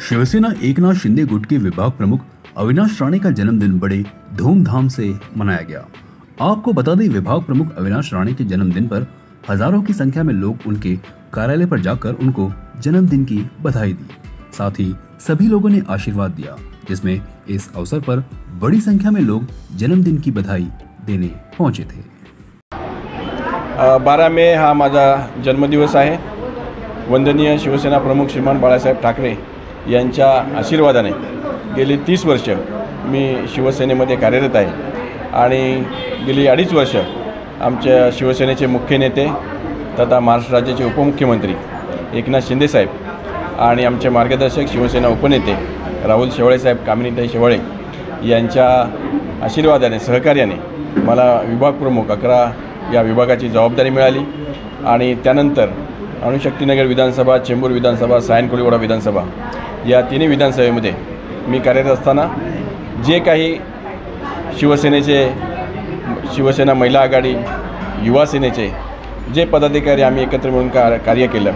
शिवसेना एकनाथ शिंदे गुट के विभाग प्रमुख अविनाश राणे का जन्मदिन बड़े धूमधाम से मनाया गया। आपको बता दें, विभाग प्रमुख अविनाश राणे के जन्मदिन पर हजारों की संख्या में लोग उनके कार्यालय पर जाकर उनको जन्मदिन की बधाई दी। साथ ही सभी लोगों ने आशीर्वाद दिया, जिसमें इस अवसर पर बड़ी संख्या में लोग जन्मदिन की बधाई देने पहुंचे थे। 12 मे हा माझा जन्मदिवस आहे। वंदनीय शिवसेना प्रमुख श्रीमान बाळासाहेब ठाकरे यांच्या आशीर्वादाने गेली 30 वर्ष मी शिवसेनेमध्ये कार्यरत आहे आणि गेली 2.5 वर्ष आमच्या शिवसेनेचे मुख्य नेते तथा महाराष्ट्र राज्याचे उपमुख्यमंत्री एकनाथ शिंदे साहेब आणि आमचे मार्गदर्शक शिवसेना उपनेते राहुल शेवाळे साहेब, कामिनीताई शेवाळे यांच्या आशीर्वादाने, सहकार्याने मला विभाग प्रमुख 11 या विभागाची जबाबदारी मिळाली आणि त्यानंतर अणुशक्तीनगर विधानसभा, चेंबूर विधानसभा, सायनकोळीवाडा विधानसभा या तिन्ही विधानसभेमध्ये मी कार्यरत असताना जे काही शिवसेना महिला आघाडी, युवा सेनेचे जे पदाधिकारी आम्ही एकत्र मिळून कार्य केलं,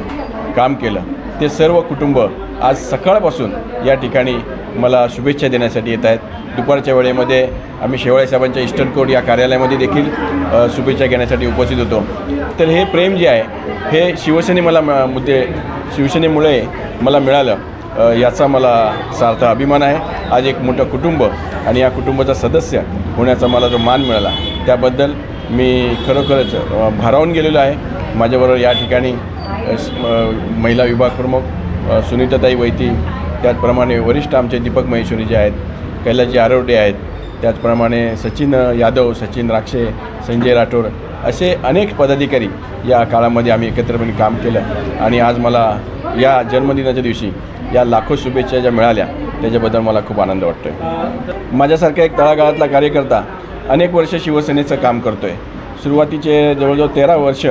काम केलं, ते सर्व कुटुंब आज सकाळपासून या ठिकाणी मला शुभेच्छा देण्यासाठी येत आहेत। दुपारच्या वेळेमध्ये आम्ही शेवाळे साहेबांच्या ईस्टर्न कोर्ट या कार्यालयामध्ये देखील शुभेच्छा घेण्यासाठी उपस्थित होतो। तर हे प्रेम जे आहे हे शिवसेनेमुळे मला मिळालं, याचा मला सार्थ अभिमान आहे। आज एक मोठं कुटुंब आणि या कुटुंबाचा सदस्य होण्याचा मला जो मान मिळाला त्याबद्दल मी खरोखरच भारावून गेलेलो आहे। माझ्याबरोबर या ठिकाणी महिला विभाग प्रमुख सुनीताताई वैती, त्याचप्रमाणे वरिष्ठ आमचे दीपक महेश्वरी जे आहेत, कैलासजी आरोडे आहेत, त्याचप्रमाणे सचिन यादव, सचिन राक्षे, संजय राठोड असे अनेक पदाधिकारी या काळामध्ये आम्ही एकत्रपणे काम केलं आणि आज मला या जन्मदिनाच्या दिवशी या लाखो शुभेच्छा ज्या मिळाल्या त्याच्याबद्दल मला खूप आनंद वाटतो आहे। माझ्यासारखा एक तळागाळातला कार्यकर्ता अनेक वर्ष शिवसेनेचं काम करतो आहे। सुरुवातीचे जवळजवळ 13 वर्ष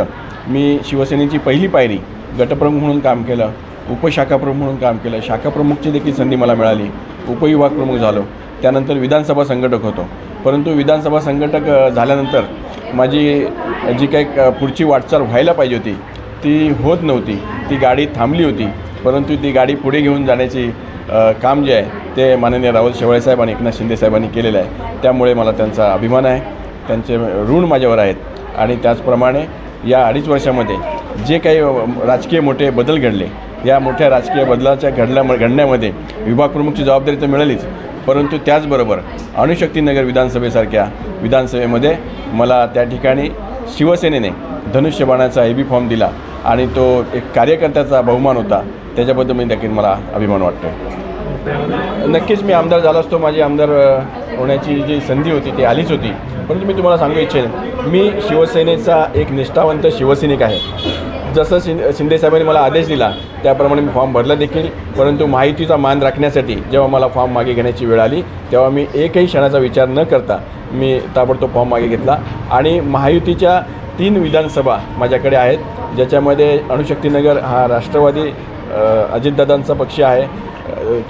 मी शिवसेनेची पहिली पायरी गटप्रमुख म्हणून काम केलं, उपशाखाप्रमुख म्हणून काम केलं, शाखाप्रमुखची देखील संधी मला मिळाली, उपविभाग प्रमुख झालो, त्यानंतर विधानसभा संघटक होतो। परंतु विधानसभा संघटक झाल्यानंतर माझी जी काही पुढची वाटचाल व्हायला पाहिजे होती ती होत नव्हती, ती गाडी थांबली होती। परंतु ती गाडी पुढे घेऊन जाण्याची काम जे आहे ते माननीय राहुल शेवाळे साहेब आणि एकनाथ शिंदे साहेबांनी केलेलं आहे। त्यामुळे मला त्यांचा अभिमान आहे, त्यांचे ऋण माझ्यावर आहेत आणि त्याचप्रमाणे या 2.5 वर्षामध्ये जे काही राजकीय मोठे बदल घडले, या मोठ्या राजकीय बदलाच्या घडण्यामध्ये विभाग प्रमुखची जबाबदारी तर मिळालीच, परंतु त्याचबरोबर अणुशक्तीनगर विधानसभेसारख्या विधानसभेमध्ये मला त्या ठिकाणी शिवसेनेने धनुष्यबाणाचा AB फॉर्म दिला आणि तो एक कार्यकर्त्याचा बहुमान होता, त्याच्याबद्दल मी देखील मला अभिमान वाटतो। नक्कीच मी आमदार झालो असतो, माझी आमदार होण्याची जी संधी होती ती आलीच होती, परंतु मी तुम्हाला सांगू इच्छेन मी शिवसेनेचा एक निष्ठावंत शिवसैनिक आहे। जसं शिंदे साहेबांनी मला आदेश दिला त्याप्रमाणे मी फॉर्म भरला देखील, परंतु माहितीचा मान राखण्यासाठी जेव्हा मला फॉर्म मागे घेण्याची वेळ आली तेव्हा मी एकही क्षणाचा विचार न करता मी ताबडतोब फॉर्म मागे घेतला आणि महायुतीच्या 3 विधानसभा माझ्याकडे आहेत, ज्याच्यामध्ये अणुशक्तीनगर हा राष्ट्रवादी अजितदादांचा पक्ष आहे,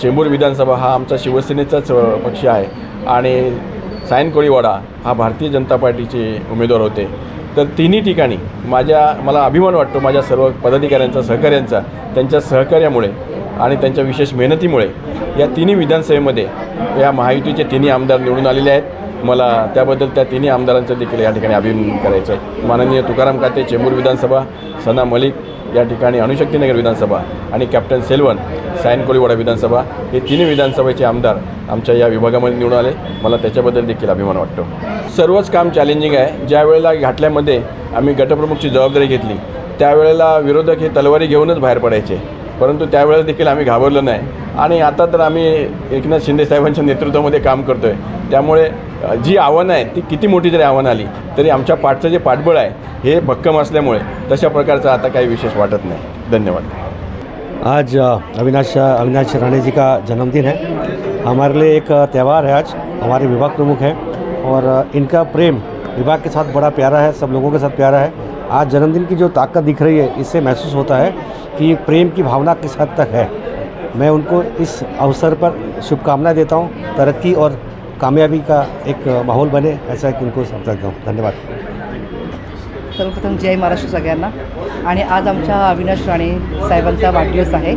चेंबूर विधानसभा हा आमचा शिवसेनेचाच पक्ष आहे आणि सायनकोळीवाडा हा भारतीय जनता पार्टीचे उमेदवार होते। तर तिन्ही ठिकाणी मला अभिमान वाटतो माझ्या सर्व पदाधिकाऱ्यांचा, सहकाऱ्यांचा, त्यांच्या सहकार्यामुळे आणि त्यांच्या विशेष मेहनतीमुळे या तिन्ही विधानसभेमध्ये या महायुतीचे तिन्ही आमदार निवडून आलेले आहेत। मला त्याबद्दल त्या तिन्ही आमदारांचं देखील या ठिकाणी अभिनंदन करायचं आहे। माननीय तुकाराम काते चेंबूर विधानसभा, सना मलिक या ठिकाणी अणुशक्तीनगर विधानसभा आणि कॅप्टन सेल्वन सायनकोळीवाडा विधानसभा हे तिन्ही विधानसभेचे आमदार आमच्या या विभागामध्ये निवडून आले, मला त्याच्याबद्दल देखील अभिमान वाटतो। सर्वच काम चॅलेंजिंग आहे। ज्या वेळेला घाटल्यामध्ये आम्ही गटप्रमुखची जबाबदारी घेतली त्यावेळेला विरोधक हे तलवारी घेऊनच बाहेर पडायचे, परंतु त्यावेळेला देखील आम्ही घाबरलो नाही आणि आता तर आम्ही एकनाथ शिंदे साहेबांच्या नेतृत्वामध्ये काम करतो आहे। त्यामुळे जी आव्हानं आहेत ती किती मोठी जरी आव्हानं आली तरी आमच्या पाठचं जे पाठबळ आहे हे भक्कम असल्यामुळे तशा प्रकारचं आता काही विशेष वाटत नहीं। धन्यवाद। आज अविनाश राणे जी का जन्मदिन है, हमारे लिए एक त्यौहार है। आज हमारे विभाग प्रमुख हैं और इनका प्रेम विभाग के साथ बड़ा प्यारा है, सब लोगों के साथ प्यारा है। आज जन्मदिन की जो ताकत दिख रही है इससे महसूस होता है कि प्रेम की भावना किस हद तक है। मैं उनको इस अवसर पर शुभकामनाएं देता हूँ, तरक्की और कामयाबी का एक माहौल बने ऐसा एक उनको समझता हूँ। धन्यवाद। सर्वप्रथम जय महाराष्ट्र सगळ्यांना। आणि आज आमच्या अविनाश राणे साहेबांचा वाढदिवस आहे।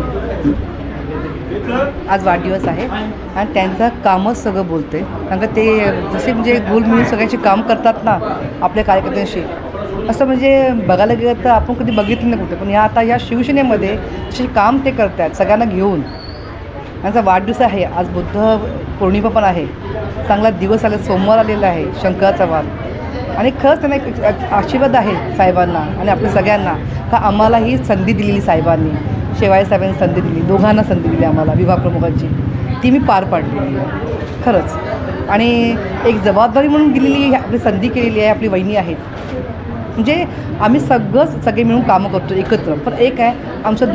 आज वाढदिवस आहे आणि त्यांचं कामच सगळं बोलते. कारण का ते जसे म्हणजे गोल मिळून सगळ्यांशी काम करतात ना आपल्या कार्यकर्त्यांशी, असं म्हणजे बघायला गेलं तर आपण कधी बघितलं नाही कुठे. पण आता या शिवसेनेमध्ये जे काम ते करतात सगळ्यांना घेऊन. त्यांचा वाढदिवस आहे आज, बुद्ध पौर्णिमा पण आहे, चांगला दिवस आला, सोमवार आलेला आहे, शंकराचा वार. आणि खरंच त्यांना एक आशीर्वाद आहे साहेबांना आणि आपल्या सगळ्यांना का आम्हाला ही संधी दिलेली साहेबांनी, शेवाळे साहेबांनी संधी दिली, दोघांना संधी दिली आम्हाला विभाग प्रमुखांची, ती मी पार पाडली खरंच. आणि एक जबाबदारी म्हणून दिलेली आपली संधी केलेली आहे. आपली वहिनी आहेत म्हणजे आम्ही सगळे मिळून कामं करतो एकत्र. पण एक आहे आमचं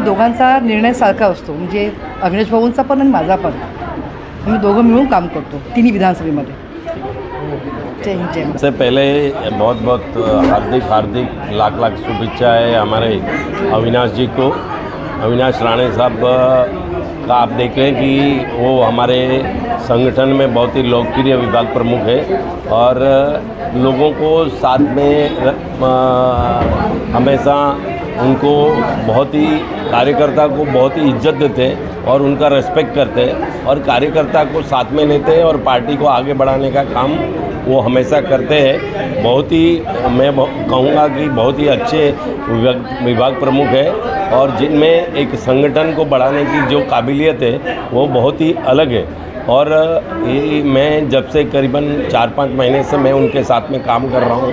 दोघांचा निर्णय सारखा असतो, म्हणजे अविनाश भाऊंचा पण आणि माझा पण. आम्ही दोघं मिळून काम करतो तिन्ही विधानसभेमध्ये. जय हिंद जय. सबसे पहले बहुत बहुत हार्दिक लाख शुभेच्छाएं हमारे अविनाश जी को. अविनाश राणे साहब का आप देख लें कि वो हमारे संगठन में बहुत ही लोकप्रिय विभाग प्रमुख है और लोगों को साथ में हमेशा उनको बहुत ही कार्यकर्ता को बहुत ही इज्जत देते हैं और उनका रेस्पेक्ट करते हैं और कार्यकर्ता को साथ में लेते हैं और पार्टी को आगे बढ़ाने का काम वो हमेशा करते हैं. बहुत ही मैं कहूँगा कि बहुत ही अच्छे विभाग प्रमुख है और जिनमें एक संगठन को बढ़ाने की जो काबिलियत है वो बहुत ही अलग है. और ये मैं जब से करीबन 4-5 महीने से मैं उनके साथ में काम कर रहा हूँ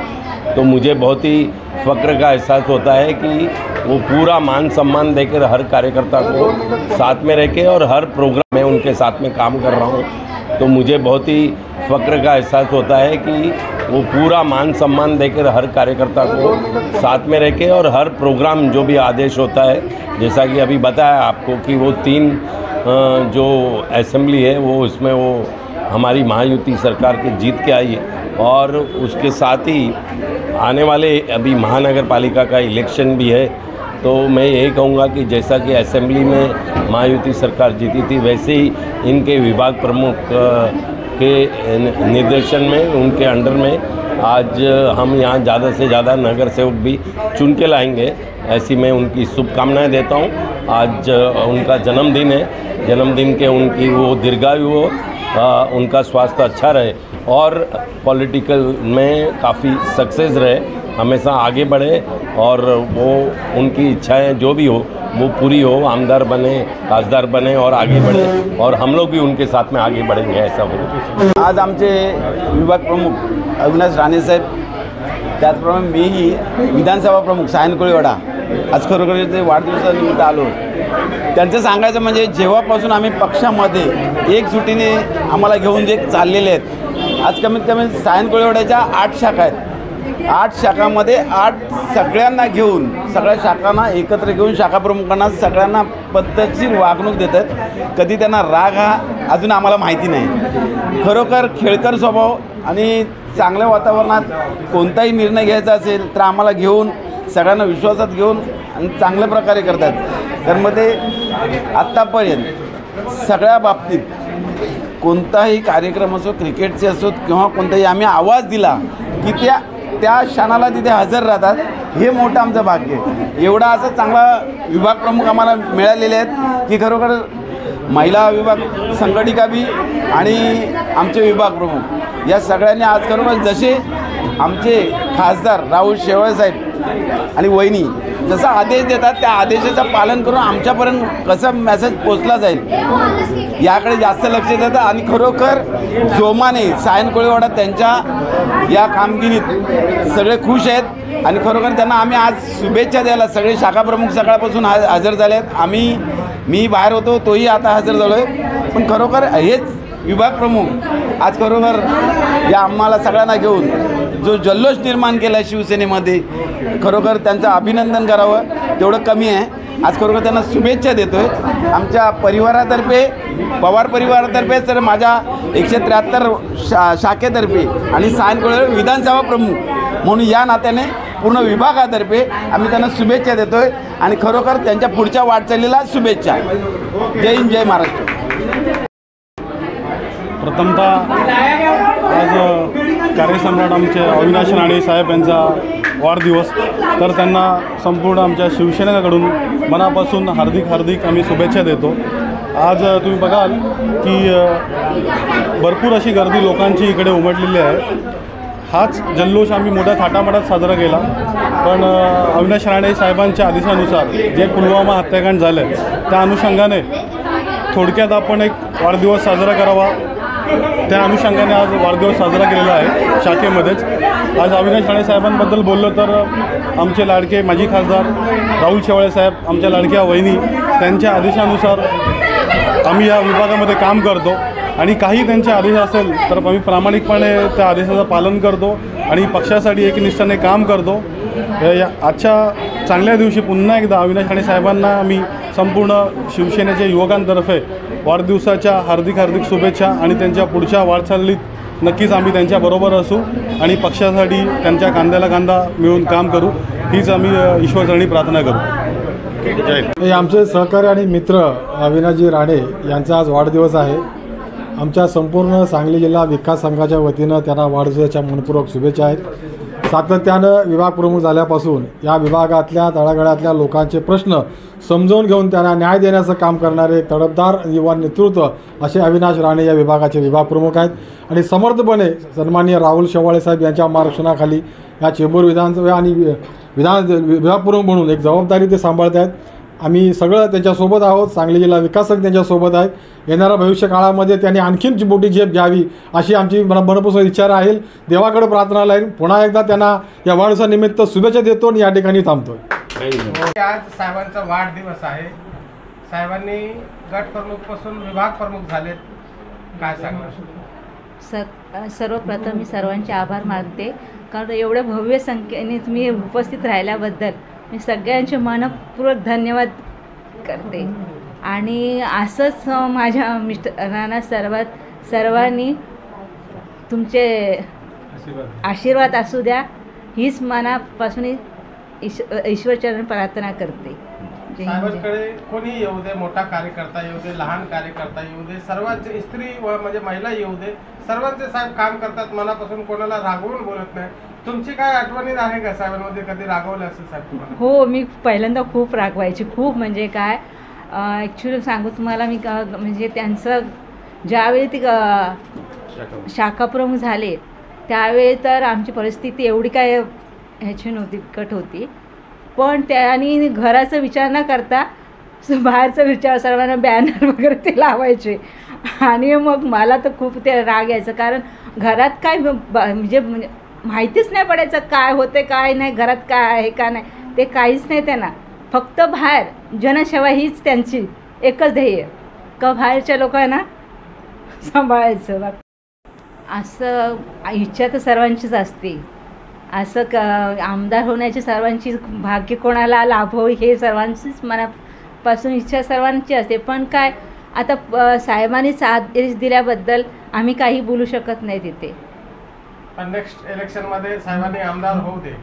तो मुझे बहुत ही फ़क्र का एहसास होता है कि वो पूरा मान सम्मान देकर हर कार्यकर्ता को साथ में रह के और हर प्रोग्राम में उनके साथ में काम कर रहा हूँ. तो मुझे बहुत ही फ़क्र का एहसास होता है कि वो पूरा मान सम्मान देकर हर कार्यकर्ता को साथ में रह के और हर प्रोग्राम जो भी आदेश होता है, जैसा कि अभी बताया आपको कि वो 3 जो असेंबली है वो उसमें वो हमारी महायुति सरकार की जीत के आई है और उसके साथ ही आने वाले अभी महानगर पालिका का इलेक्शन भी है. तो मैं यही कहूँगा कि जैसा कि असेंबली में महायुति सरकार जीती थी वैसे ही इनके विभाग प्रमुख के निर्देशन में उनके अंडर में आज हम यहाँ ज़्यादा से ज़्यादा नगर सेवक भी चुन के लाएंगे. ऐसी मैं उनकी शुभकामनाएं देता हूँ. आज उनका जन्मदिन है, जन्मदिन के उनकी वो दीर्घायु हो, उनका स्वास्थ्य अच्छा रहे और पॉलिटिकल में काफ़ी सक्सेस रहे, हमेशा आगे बढ़े और वो उनकी इच्छाएं जो भी हो वो पूरी हो, आमदार बने, खासदार बने और आगे बढ़े और हम लोग भी उनके साथ में आगे बढ़ेंगे ऐसा हो. आज आमचे विभाग प्रमुख अविनाश राणे साहेब, त्याचप्रमाणे मीही विधानसभा प्रमुख सायन कोळीवाडा आज खरोखर ते वाढदिवसानिमित्त आलो. त्यांचं सांगायचं म्हणजे जेव्हापासून आम्ही पक्षामध्ये एकजुटीने आम्हाला घेऊन जे चाललेले आहेत, आज कमीत कमी सायन कोळीवाड्याच्या 8 शाखा आहेत. 8 शाखामध्ये 8 सगळ्यांना घेऊन, सगळ्या शाखांना एकत्र घेऊन शाखा प्रमुखांना सगळ्यांना पद्धतशीर वागणूक देतात. कधी त्यांना राग हा अजून आम्हाला माहिती नाही. खरोखर खेळकर स्वभाव आणि चांगल्या वातावरणात कोणताही निर्णय घ्यायचा असेल तर आम्हाला घेऊन सगळ्यांना विश्वासात घेऊन आणि चांगल्या प्रकारे करतात. तर मग ते आत्तापर्यंत सगळ्या बाबतीत कोणताही कार्यक्रम असो, क्रिकेटचे असो किंवा कोणताही आम्ही आवाज दिला की त्या क्षणाला तिथे हजर राहतात. हे मोठं आमचं भाग्य आहे. एवढा असा चांगला विभाग प्रमुख आम्हाला मिळालेले आहेत की खरोखर महिला विभाग संघटिका बी आणि आमचे विभाग प्रमुख या सगळ्यांनी आज खरोखर जसे आमचे खासदार राहुल शेवाळे साहेब आणि वहिनी जसा आदेश देतात त्या आदेशाचं पालन करून आमच्यापर्यंत कसं मेसेज पोचला जाईल याकडे जास्त लक्ष देतात. आणि खरोखर जोमाने सायन कोळीवाडा त्यांच्या या कामगिरीत सगळे खुश आहेत आणि खरोखर त्यांना आम्ही आज शुभेच्छा द्यायला सगळे शाखा प्रमुख सकाळपासून हजर झाले आहेत. मी बाहेर होतो, तोही आता हजर झालो आहे. पण खरोखर हेच विभाग प्रमुख आज खरोखर या आम्हाला सगळ्यांना घेऊन जो जल्लोष निर्माण केला शिवसेनेमध्ये, खरोखर त्यांचं अभिनंदन करावं तेवढं कमी आहे. आज खरोखर त्यांना शुभेच्छा देतो आहे आमच्या परिवारातर्फे, पवार परिवारातर्फे, तर माझ्या 173 शाखेतर्फे आणि सायन कोळीवाडा विधानसभा प्रमुख म्हणून या नात्याने पूर्ण विभागातर्फे आम्ही त्यांना शुभेच्छा देतो आहे आणि खरोखर त्यांच्या पुढच्या वाटचालीला शुभेच्छा. जय हिंद जय महाराष्ट्र. प्रथमतः आज कार्यसम्राट आमचे अविनाश राणे साहेब यांचा वाढदिवस, तर त्यांना संपूर्ण आमच्या शिवसेनेकडून मनापासून हार्दिक आम्ही शुभेच्छा देतो. आज तुम्ही बघाल की भरपूर अशी गर्दी लोकांची इकडे उमटलेली आहे। हाच जल्लोष आम्ही मोठ्या थाटामाटात साजरा केला, पण अविनाश राणे साहेबांच्या आदेशानुसार जे पुलवामा हत्याकांड झालं त्या अनुषंगाने थोडक्यात आपण एक वाढदिवस साजरा करावा, त्या अनुषंगाने आज वाढदिवस साजरा केलेला आहे शाखेमध्येच। आज अविनाश राणे साहेबांबद्दल बोललो तर आमचे लाडके माजी खासदार राहुल शेवाळे साहेब, आमच्या लाडक्या वहिनी, त्यांच्या आदेशानुसार आम्ही या विभागामध्ये काम करतो आणि काही त्यांचे आदेश असेल तर आम्ही प्रामाणिकपणे त्या आदेशाचं पालन करतो आणि पक्षासाठी एकनिष्ठाने काम करतो। आजच्या चांगल्या दिवशी पुन्हा एकदा अविनाश राणे साहेबांना आम्ही संपूर्ण शिवसेनेच्या युवकांतर्फे वाढदिवसाच्या हार्दिक शुभेच्छा आणि त्यांच्या पुढच्या वाटचालीत नक्कीच आम्ही त्यांच्याबरोबर असू आणि पक्षासाठी त्यांच्या कांद्याला कांदा मिळून काम करू, हीच आम्ही ईश्वरचरणी प्रार्थना करू। जय हिंद। हे आमचे सहकारी आणि मित्र अविनाशजी राणे यांचा आज वाढदिवस आहे। आमच्या संपूर्ण सांगली जिल्हा विकास संघाच्या वतीनं त्यांना वाढदिवसाच्या मनपूर्वक शुभेच्छा आहेत। सातत्यानं विभाग प्रमुख झाल्यापासून या विभागातल्या तळागाळातल्या लोकांचे प्रश्न समजावून घेऊन त्यांना न्याय देण्याचं काम करणारे तडफदार युवा नेतृत्व असे अविनाश राणे या विभागाचे विभाग प्रमुख आहेत आणि समर्थपणे सन्माननीय राहुल शेवाळे साहेब यांच्या मार्गदर्शनाखाली या चेंबूर विधानसभा आणि विभाग प्रमुख म्हणून एक जबाबदारी ते सांभाळत आहेत। आम्ही सगळं त्यांच्यासोबत आहोत, सांगली जिल्हा विकास संघ त्यांच्यासोबत आहे। येणाऱ्या भविष्य काळामध्ये त्यांनी आणखीन मोठी झेप घ्यावी अशी आमची मनपूर्वक इच्छा राहील। देवाकडे प्रार्थना राहील। पुन्हा एकदा त्यांना या वाढदिवसानिमित्त शुभेच्छा देतो आणि या ठिकाणी थांबतो। आज साहेबांचा वाढदिवस आहे। साहेबांनी गट प्रमुखपासून विभाग प्रमुख झालेत, काय सांगणार? सर्वप्रथम मी सर्वांचे आभार मानते, कारण एवढ्या भव्य संख्येने तुम्ही उपस्थित राहिल्याबद्दल मी सगळ्यांचे मनपूर्वक धन्यवाद करते आणि असंच माझ्या मिस्टरांना सर्वांनी तुमचे आशीर्वाद असू द्या, हीच मनापासून ईश्वरचरण प्रार्थना करते। साहेबांकडे कोणी येऊ दे, मोठा कार्यकर्ता येऊ दे, लहान कार्यकर्ता येऊ दे, सर्वांचे स्त्री व म्हणजे महिला येऊ दे, सर्वांचे साहेब काम करतात मनापासून, कोणाला रागवून बोलत नाही। तुमची काय आठवणी आहे का साहेबांमध्ये, कधी रागवलं असेल साहेब तुम्हाला? हो, मी पहिल्यांदा खूप रागवायची, खूप म्हणजे काय ॲक्च्युली सांगू तुम्हाला, मी म्हणजे त्यांचं ज्यावेळी ती शाखा प्रमुख झाले त्यावेळी तर आमची परिस्थिती एवढी काय ह्याची नव्हती, बिकट होती, पण त्यांनी घराचा विचार न करता बाहेरचा विचार, सर्वांना बॅनर वगैरे ते लावायचे आणि मग मला तर खूप ते राग यायचं, कारण घरात काय म्हणजे माहितीच नाही पडायचं काय होते काय नाही, घरात काय आहे का नाही ते काहीच नाही त्यांना, फक्त बाहेर जनसेवा हीच त्यांची एकच ध्येय का बाहेरच्या लोकांना सांभाळायचं। असं इच्छा तर सर्वांचीच असते, असं आमदार होण्याची सर्वांची भाग्य कोणाला लाभो हे सर्वांचीच मनापासून इच्छा सर्वांची असते, पण काय आता साहेबांनी आदेश दिल्याबद्दल आम्ही काही बोलू शकत नाही तिथे। पण नेक्स्ट इलेक्शनमध्ये साहेबांनी आमदार होऊ दे।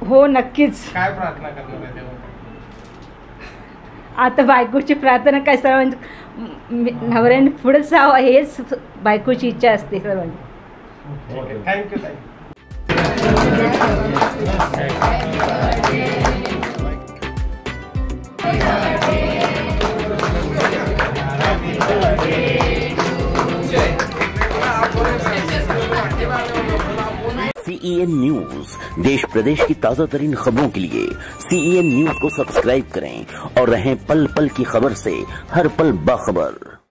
हो, नक्कीच। काय प्रार्थना करणार आहे तेव्हा? आता बायकोची प्रार्थना काय, सर्वांची नवऱ्याने पुढे जावं हेच बायकोची इच्छा असते सर्वांची। थँक्यू। CEN न्यूज, देश प्रदेश की ताजा तरीन खबरों के लिए CEN न्यूज को सब्सक्राइब करें और रहें पल पल की खबर से हर पल बाखबर।